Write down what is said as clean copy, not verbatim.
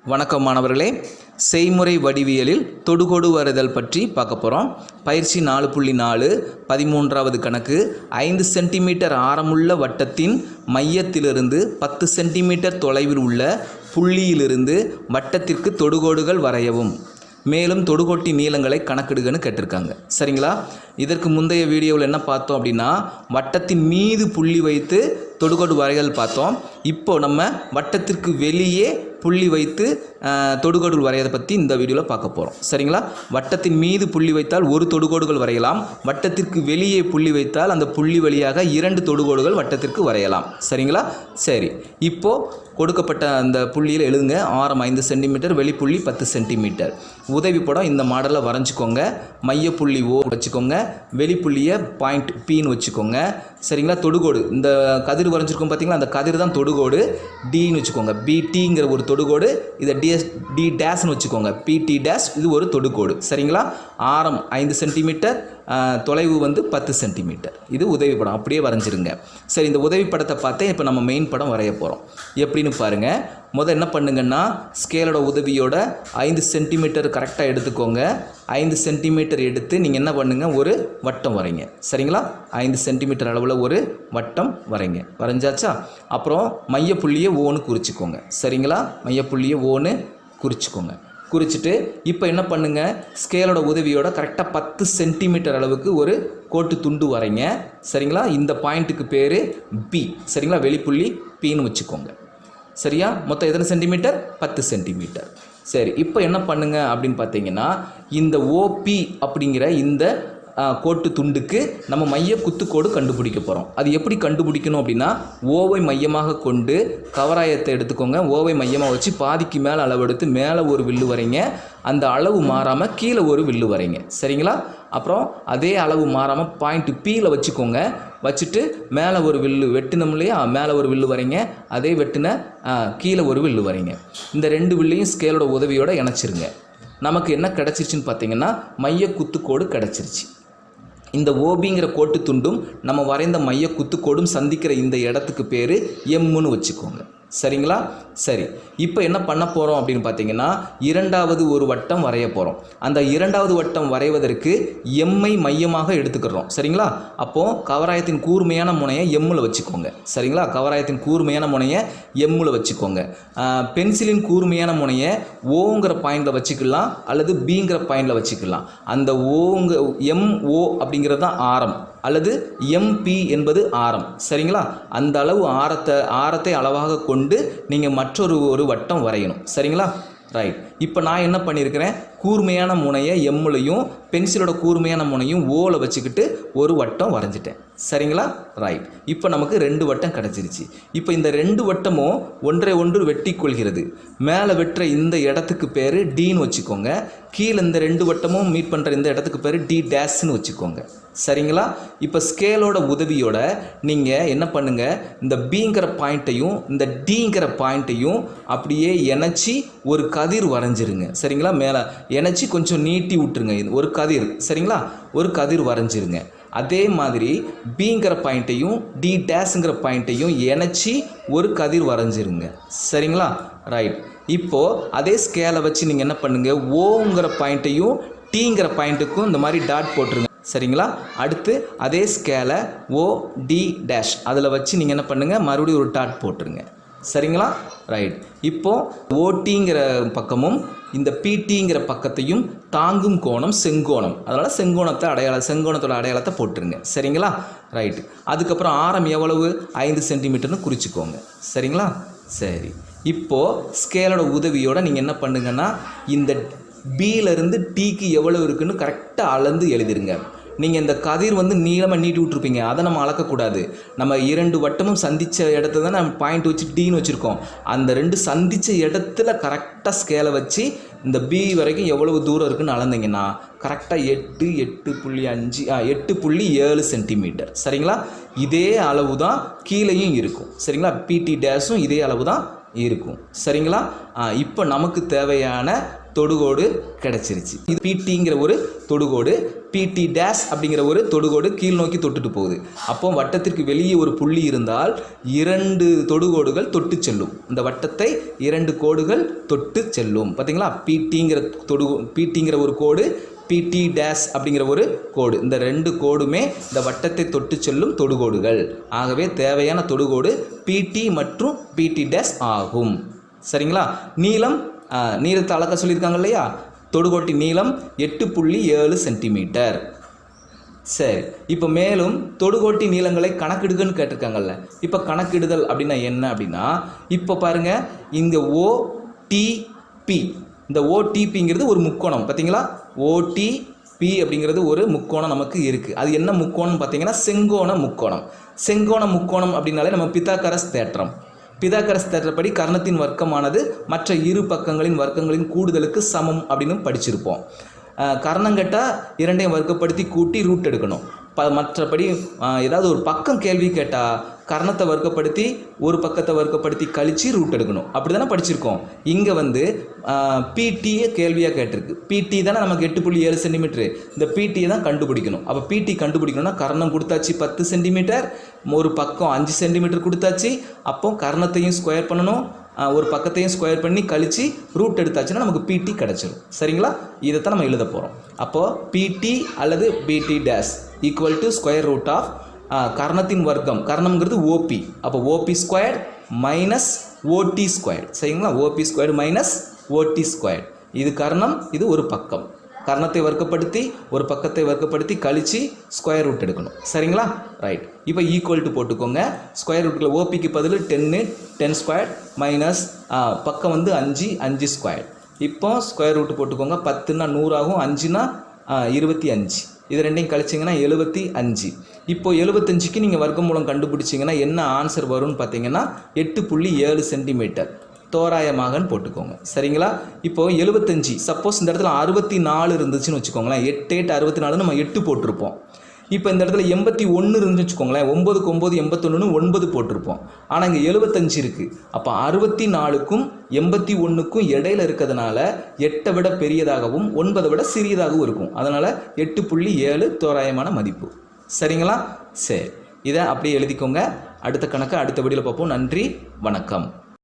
வணக்கம் மாணவர்களே, செய்முறை வடிவியலில் தொடுகோடு வரைதல் பற்றி பார்க்க போகிறோம். பயிற்சி 4.4 13வது கணக்கு. 5 சென்டிமீட்டர் ஆரமுள்ள வட்டத்தின் மையத்திலிருந்து 10 சென்டிமீட்டர் தொலைவில் உள்ள புள்ளியிலிருந்து வட்டத்திற்கு தொடுகோடுகள் வரையவும். மேலும் தொடுகோட்டின் நீளங்களை கணக்கிடுகன்னு கேட்டிருக்காங்க. சரிங்களா? இதற்கு முந்தைய வீடியோவில் என்ன பார்த்தோம் அப்படின்னா, வட்டத்தின் மீது புள்ளி வைத்து தொடுகோடு வரைதல் பார்த்தோம். இப்போ நம்ம வட்டத்திற்கு வெளியே புள்ளி வைத்து தொடுகோடு வரையதை பற்றி இந்த வீடியோவில் பார்க்க போகிறோம். சரிங்களா? வட்டத்தின் மீது புள்ளி வைத்தால் ஒரு தொடுகோடுகள் வரையலாம். வட்டத்திற்கு வெளியே புள்ளி வைத்தால் அந்த புள்ளி வழியாக 2 தொடுகோடுகள் வட்டத்திற்கு வரையலாம். சரிங்களா? சரி, இப்போது கொடுக்கப்பட்ட அந்த புள்ளியில் எழுதுங்க. ஆரம் 5 சென்டிமீட்டர், வெளிப்புள்ளி 10 சென்டிமீட்டர். உதவி படம் இந்த மாடலில் வரைஞ்சிக்கோங்க. மையப்புள்ளி ஓ வச்சுக்கோங்க, வெளிப்புள்ளியை பாயிண்ட் பின்னு வச்சுக்கோங்க. சரிங்களா? தொடுகோடு இந்த கதிர் வரைஞ்சிருக்கோம் பார்த்தீங்களா, அந்த கதிர் தான் தொடுகோடு டின்னு வச்சுக்கோங்க. பிடிங்கிற ஒரு தொடுகோடு, இதை டி டேஷ்னு வச்சுக்கோங்க. பிடி டேஷ் இது ஒரு தொடுகோடு. சரிங்களா? ஆரம் 5 சென்டிமீட்டர், தொலைவு 10 சென்டிமீட்டர். இது உதவி படம் அப்படியே வரைஞ்சிருங்க. சரி, இந்த உதவி படத்தை பார்த்தே இப்போ நம்ம மெயின் படம் வரைய போகிறோம். எப்படின்னு பாருங்கள். முதல் என்ன பண்ணுங்கன்னா, ஸ்கேலோட உதவியோட 5 சென்டிமீட்டர் கரெக்டாக எடுத்துக்கோங்க. 5 சென்டிமீட்டர் எடுத்து நீங்கள் என்ன பண்ணுங்கள், ஒரு வட்டம் வரைங்க. சரிங்களா? 5 சென்டிமீட்டர் அளவில் ஒரு வட்டம் வரைங்க. வரைஞ்சாச்சா? அப்புறம் மையப்புள்ளியை ஓன்னு குறிச்சிக்கோங்க. சரிங்களா? மையப்புள்ளியை ஓன்னு குறிச்சிக்கோங்க. குறிச்சிட்டு இப்போ என்ன பண்ணுங்கள், ஸ்கேலோட உதவியோட கரெக்டாக 10 சென்டிமீட்டர் அளவுக்கு ஒரு கோட்டு துண்டு வரைங்க. சரிங்களா? இந்த பாயிண்ட்டுக்கு பேர் பி. சரிங்களா? வெளிப்புள்ளி பின்னு வச்சுக்கோங்க. சரியா? மொத்தம் எத்தனை சென்டிமீட்டர்? 10 சென்டிமீட்டர். சரி, இப்போ என்ன பண்ணுங்க அப்படின்னு பார்த்தீங்கன்னா, இந்த ஓபி அப்படிங்கிற இந்த கோட்டு துண்டுக்கு நம்ம மைய குத்துக்கோடு கண்டுபிடிக்க போகிறோம். அது எப்படி கண்டுபிடிக்கணும் அப்படின்னா, ஓவை மையமாக கொண்டு கவராயத்தை எடுத்துக்கோங்க. ஓவை மையமாக வச்சு பாதிக்கு மேலே அளவு எடுத்து மேலே ஒரு வில்லு வரைங்க. அந்த அளவு மாறாமல் கீழே ஒரு வில்லு வரைங்க. சரிங்களா? அப்புறம் அதே அளவு மாறாமல் பாயிண்ட் பியில் வச்சுக்கோங்க. வச்சுட்டு மேலே ஒரு வில்லு வெட்டினோம் இல்லையா, மேலே ஒரு வில்லு வரைங்க. அதே வெட்டின கீழே ஒரு வில்லு வரைங்க. இந்த 2 வில்லையும் ஸ்கேலோட உதவியோடு இணைச்சிருங்க. நமக்கு என்ன கிடச்சிருச்சுன்னு பார்த்தீங்கன்னா, மைய குத்துக்கோடு கிடச்சிருச்சு. இந்த ஓபிங்கிற கோட்டு துண்டும் நம்ம வரைந்த மைய குத்துக்கோடும் சந்திக்கிற இந்த இடத்துக்கு பேர் எம்முன்னு வச்சுக்கோங்க. சரிங்களா? சரி, இப்போ என்ன பண்ண போகிறோம் அப்படின்னு பார்த்தீங்கன்னா, 2வது ஒரு வட்டம் வரைய போகிறோம். அந்த 2வது வட்டம் வரைவதற்கு எம்மை மையமாக எடுத்துக்கிறோம். சரிங்களா? அப்போது கவராயத்தின் கூர்மையான முனையை எம்மில் வச்சுக்கோங்க. சரிங்களா? கவராயத்தின் கூர்மையான முனையை எம்மில் வச்சுக்கோங்க. பென்சிலின் கூர்மையான முனையை ஓங்கிற பாயிண்டில் வச்சுக்கலாம் அல்லது பிங்கிற பாயிண்டில் வச்சுக்கலாம். அந்த எம்ஓ அப்படிங்கிறது தான் ஆரம், அல்லது எம்பி என்பது ஆரம். சரிங்களா? அந்த அளவு ஆரத்தை அளவாக கொண்டு நீங்கள் மற்றொரு வட்டம் வரையணும். சரிங்களா? ரைட். இப்போ நான் என்ன பண்ணியிருக்கிறேன், கூர்மையான முனையை எம்முலையும் பென்சிலோட கூர்மையான முனையும் ஓவில் வச்சுக்கிட்டு ஒரு வட்டம் வரைஞ்சிட்டேன். சரிங்களா? ரைட். இப்போ நமக்கு 2 வட்டம் கிடச்சிருச்சு. இப்போ இந்த 2 வட்டமும் ஒன்றை ஒன்று வெட்டி கொள்கிறது. மேலே வெட்டுற இந்த இடத்துக்கு பேர் டின்னு வச்சுக்கோங்க. கீழே இந்த 2 வட்டமும் மீட் பண்ணுற இந்த இடத்துக்கு பேர் டி டேஷ்னு வச்சுக்கோங்க. சரிங்களா? இப்போ ஸ்கேலோட உதவியோட நீங்கள் என்ன பண்ணுங்கள், இந்த பிங்கிற பாயிண்ட்டையும் இந்த டிங்கிற பாயிண்ட்டையும் அப்படியே இணைச்சி ஒரு கதிர் வரைஞ்சிருங்க. சரிங்களா? மேலே இணைச்சி கொஞ்சம் நீட்டி விட்டுருங்க. ஒரு கதிர். சரிங்களா? ஒரு கதிர் வரைஞ்சிருங்க. அதே மாதிரி பிங்கிற பாயிண்ட்டையும் டி டேஷுங்கிற பாயிண்ட்டையும் இணைச்சி ஒரு கதிர் வரைஞ்சிருங்க. சரிங்களா? ரைட். இப்போது அதே ஸ்கேலை வச்சு நீங்கள் என்ன பண்ணுங்கள், ஓங்கிற பாயிண்ட்டையும் டிங்கிற பாயிண்ட்டுக்கும் இந்த மாதிரி டாட் போட்டுருங்க. சரிங்களா? அடுத்து அதே ஸ்கேலை ஓ டி டேஷ் அதில் வச்சு நீங்கள் என்ன பண்ணுங்கள், மறுபடியும் ஒரு டாட் போட்டுருங்க. சரிங்களா? ரைட். இப்போது ஓடிங்கிற பக்கமும் இந்த பிடிங்கிற பக்கத்தையும் தாங்கும் கோணம் செங்கோணம். அதனால் செங்கோணத்தோட அடையாளத்தை போட்டுருங்க. சரிங்களா? ரைட்டு. அதுக்கப்புறம் ஆரம் எவ்வளவு, 5 சென்டிமீட்டர்னு குறிச்சிக்கோங்க. சரிங்களா? சரி, இப்போது ஸ்கேலோட உதவியோடு நீங்கள் என்ன பண்ணுங்கன்னா, இந்த பியிலேருந்து டிக்கு எவ்வளோ இருக்குன்னு கரெக்டாக அளந்து எழுதிருங்க. நீங்கள் இந்த கதிர் நீளமாக நீட்டி விட்டுருப்பீங்க, அதை நம்ம அளக்கக்கூடாது. நம்ம 2 வட்டமும் சந்தித்த இடத்துல தான் நம்ம பாயிண்ட் வச்சு டின்னு வச்சுருக்கோம். அந்த 2 சந்தித்த இடத்துல கரெக்டாக ஸ்கேலை வச்சு இந்த பி வரைக்கும் எவ்வளவு தூரம் இருக்குன்னு அளந்தீங்கன்னா கரெக்டாக 8.7 சென்டிமீட்டர். சரிங்களா? இதே அளவு தான் கீழேயும் இருக்கும். சரிங்களா? பிடி டேஷும் இதே அளவு தான் இருக்கும். சரிங்களா? இப்போ நமக்கு தேவையான தொடுகோடு கிடைச்சிருச்சு. இது பிடிங்கிற ஒரு தொடுகோடு, பிடி டேஷ் அப்படிங்கிற ஒரு தொடுகோடு கீழ் நோக்கி தொட்டுட்டு போகுது. அப்போ வட்டத்திற்கு வெளியே ஒரு புள்ளி இருந்தால் 2 தொடுகோடுகள் தொட்டு செல்லும். இந்த வட்டத்தை 2 கோடுகள் தொட்டு செல்லும். பார்த்தீங்களா? பிடிங்கிற ஒரு கோடு, பிடி டேஷ் அப்படிங்கிற ஒரு கோடு, இந்த 2 கோடுமே இந்த வட்டத்தை தொட்டு செல்லும் தொடுகோடுகள். ஆகவே தேவையான தொடுகோடு பிடி மற்றும் பிடி டேஷ் ஆகும். சரிங்களா? நீளத்தை அளக்க சொல்லியிருக்காங்க இல்லையா? தொடுகோட்டின் நீளம் 8.7 சென்டிமீட்டர். சரி, இப்போ மேலும் தொடுகோட்டி நீளங்களை கணக்கிடுகன்னு கேட்டிருக்காங்கல்ல. இப்போ கணக்கிடுதல் அப்படின்னா என்ன அப்படின்னா, இப்போ பாருங்க, இந்த ஓடிபி, இந்த ஓடிபிங்கிறது ஒரு முக்கோணம். பார்த்தீங்களா? ஓடிபி அப்படிங்கிறது ஒரு முக்கோணம் நமக்கு இருக்குது. அது என்ன முக்கோணம் பார்த்தீங்கன்னா செங்கோண முக்கோணம். செங்கோண முக்கோணம் அப்படின்னாலே நம்ம பித்தாகரஸ் தேற்றம். பிதாகரஸ் தேற்றப்படி கர்ணத்தின் வர்க்கமானது மற்ற இரு பக்கங்களின் வர்க்கங்களின் கூடுதலுக்கு சமம் அப்படின்னு படிச்சிருப்போம். கர்ணங்கட்டா இரண்டையும் வர்க்கப்படுத்தி கூட்டி ரூட் எடுக்கணும். மற்றபடி ஏதாவது ஒரு பக்கம் கேள்வி கேட்டால் கர்ணத்தை வர்க்கப்படுத்தி ஒரு பக்கத்தை வர்க்கப்படுத்தி கழித்து ரூட் எடுக்கணும். அப்படி தானே படிச்சிருக்கோம். இங்கே வந்து பிடியை கேள்வியாக கேட்டிருக்கு. பிடி தானே நமக்கு 8.7 சென்டிமீட்டரு. இந்த பிடியை தான் கண்டுபிடிக்கணும். அப்போ பிடி கண்டுபிடிக்கணும்னா கர்ணம் கொடுத்தாச்சு 10 சென்டிமீட்டர், ஒரு பக்கம் 5 சென்டிமீட்டர் கொடுத்தாச்சு. அப்போ கர்ணத்தையும் ஸ்கொயர் பண்ணணும், ஒரு பக்கத்தையும் ஸ்கொயர் பண்ணி கழித்து ரூட் எடுத்தாச்சுன்னா நமக்கு பிடி கிடச்சிடும். சரிங்களா? இதைத்தான் நம்ம எழுத போகிறோம். அப்போது பிடி அல்லது PD dash equal to square root of கர்ணத்தின் வர்க்கம். கர்ணம்ங்கிறது ஓபி. அப்போ OB square minus OD square. சரிங்களா? OB square minus OD square. இது கர்ணம், இது ஒரு பக்கம். கர்ணத்தை வர்க்கப்படுத்தி ஒரு பக்கத்தை வர்க்கப்படுத்தி கழித்து ஸ்கொயர் ரூட் எடுக்கணும். சரிங்களா? ரைட். இப்போ ஈக்குவல் டு போட்டுக்கோங்க. ஸ்கொயர் ரூட்டில் ஓபிக்கு பதில் 10 ஸ்கொயர் மைனஸ் பக்கம் வந்து 5 ஸ்கொயர். இப்போ ஸ்கொயர் ரூட்டு போட்டுக்கோங்க. 10னா 100 ஆகும், 5னா 25. இது ரெண்டையும் கழிச்சிங்கன்னா 75. இப்போ 75க்கு நீங்கள் வர்க்க மூலம் கண்டுபிடிச்சிங்கன்னா என்ன ஆன்சர் வரும்னு பார்த்தீங்கன்னா 8.7 சென்டிமீட்டர் தோராயமாகன்னு போட்டுக்கோங்க. சரிங்களா? இப்போ 75, சப்போஸ் இந்த இடத்துல 64 இருந்துச்சுன்னு வச்சுக்கோங்களேன். 8 64 நம்ம 8 போட்டிருப்போம். இப்போ இந்த இடத்துல 81 இருந்துச்சு வச்சுக்கோங்களேன். 9க்கு 9 81ன்னு 9 போட்டிருப்போம். ஆனால் இங்கே 75 இருக்குது. அப்போ 64க்கும் 81க்கும் இடையில இருக்கிறதுனால 8 விட பெரியதாகவும் 9 விட சிறியதாகவும் இருக்கும். அதனால் 8.7 தோராயமான மதிப்பு. சரிங்களா? சரி, இதை அப்படியே எழுதிக்கோங்க. அடுத்த கணக்கை அடுத்த வீடியோவில் பார்ப்போம். நன்றி, வணக்கம்.